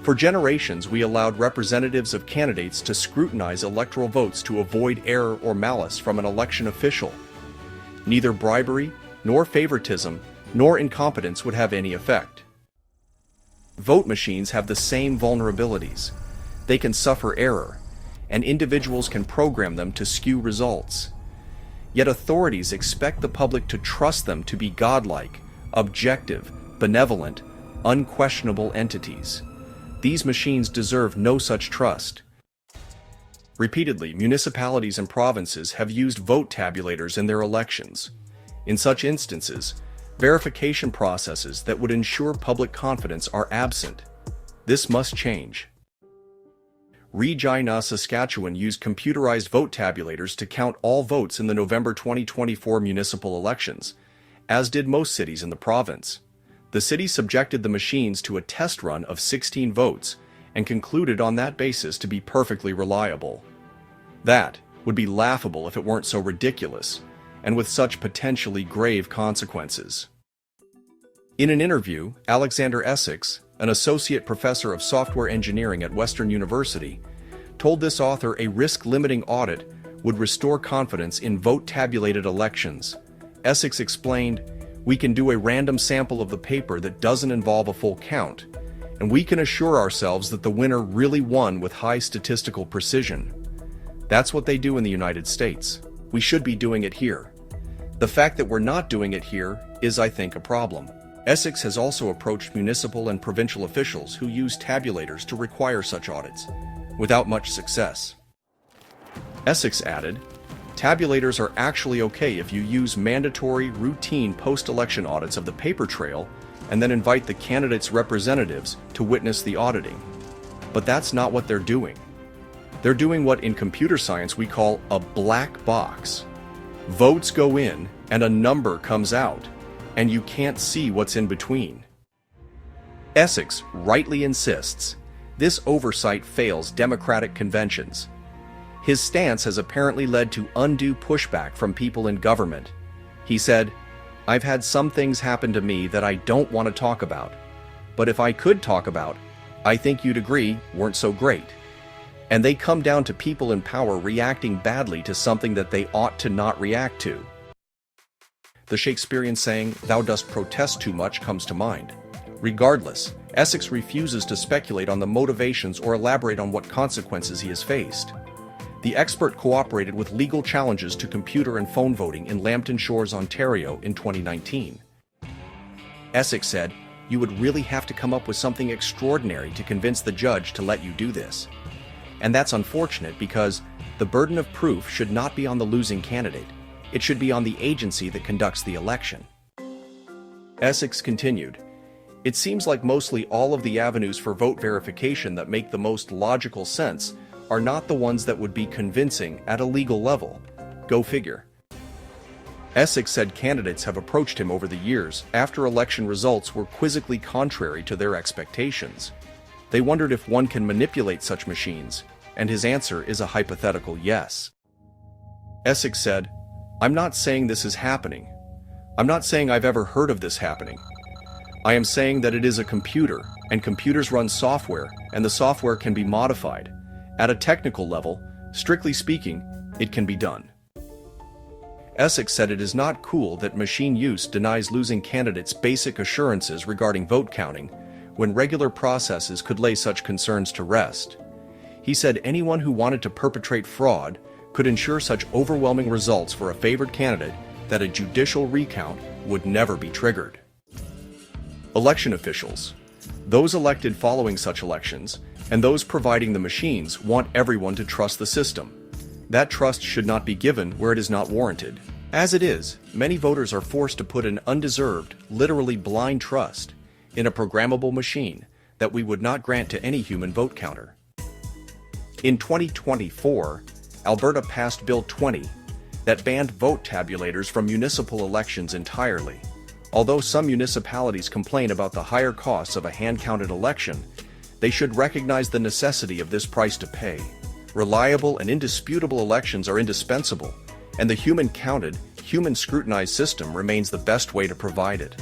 For generations, we allowed representatives of candidates to scrutinize electoral votes to avoid error or malice from an election official. Neither bribery, nor favoritism, nor incompetence would have any effect. Vote machines have the same vulnerabilities. They can suffer error, and individuals can program them to skew results. Yet authorities expect the public to trust them to be godlike, objective, benevolent, unquestionable entities. These machines deserve no such trust. Repeatedly, municipalities and provinces have used vote tabulators in their elections. In such instances, verification processes that would ensure public confidence are absent. This must change. Regina, Saskatchewan used computerized vote tabulators to count all votes in the November 2024 municipal elections, as did most cities in the province. The city subjected the machines to a test run of 16 votes and concluded on that basis to be perfectly reliable. That would be laughable if it weren't so ridiculous, and with such potentially grave consequences. In an interview, Aleksander Essex, an associate professor of software engineering at Western University, told this author a risk-limiting audit would restore confidence in vote-tabulated elections. Essex explained, "We can do a random sample of the paper that doesn't involve a full count, and we can assure ourselves that the winner really won with high statistical precision. That's what they do in the United States. We should be doing it here. The fact that we're not doing it here is, I think, a problem." Essex has also approached municipal and provincial officials who use tabulators to require such audits, without much success. Essex added, "Tabulators are actually okay if you use mandatory, routine post-election audits of the paper trail and then invite the candidate's representatives to witness the auditing. But that's not what they're doing. They're doing what in computer science we call a black box. Votes go in and a number comes out, and you can't see what's in between." Essex rightly insists this oversight fails democratic conventions. His stance has apparently led to undue pushback from people in government. He said, "I've had some things happen to me that I don't want to talk about, but if I could talk about, I think you'd agree weren't so great. And they come down to people in power reacting badly to something that they ought to not react to." The Shakespearean saying, "Thou dost protest too much," comes to mind. Regardless, Essex refuses to speculate on the motivations or elaborate on what consequences he has faced. The expert cooperated with legal challenges to computer and phone voting in Lambton Shores, Ontario in 2019. Essex said, "You would really have to come up with something extraordinary to convince the judge to let you do this. And that's unfortunate because the burden of proof should not be on the losing candidate. It should be on the agency that conducts the election." Essex continued, "It seems like mostly all of the avenues for vote verification that make the most logical sense are not the ones that would be convincing at a legal level. Go figure." Essex said candidates have approached him over the years after election results were quizzically contrary to their expectations. They wondered if one can manipulate such machines, and his answer is a hypothetical yes. Essex said, "I'm not saying this is happening. I'm not saying I've ever heard of this happening. I am saying that it is a computer, and computers run software, and the software can be modified. At a technical level, strictly speaking, it can be done." Essex said it is not cool that machine use denies losing candidates basic assurances regarding vote counting, when regular processes could lay such concerns to rest. He said anyone who wanted to perpetrate fraud could ensure such overwhelming results for a favored candidate that a judicial recount would never be triggered. Election officials, those elected following such elections, and those providing the machines want everyone to trust the system. That trust should not be given where it is not warranted. As it is, many voters are forced to put an undeserved, literally blind trust in a programmable machine that we would not grant to any human vote counter. In 2024, Alberta passed Bill 20 that banned vote tabulators from municipal elections entirely. Although some municipalities complain about the higher costs of a hand-counted election, they should recognize the necessity of this price to pay. Reliable and indisputable elections are indispensable, and the human-counted, human-scrutinized system remains the best way to provide it.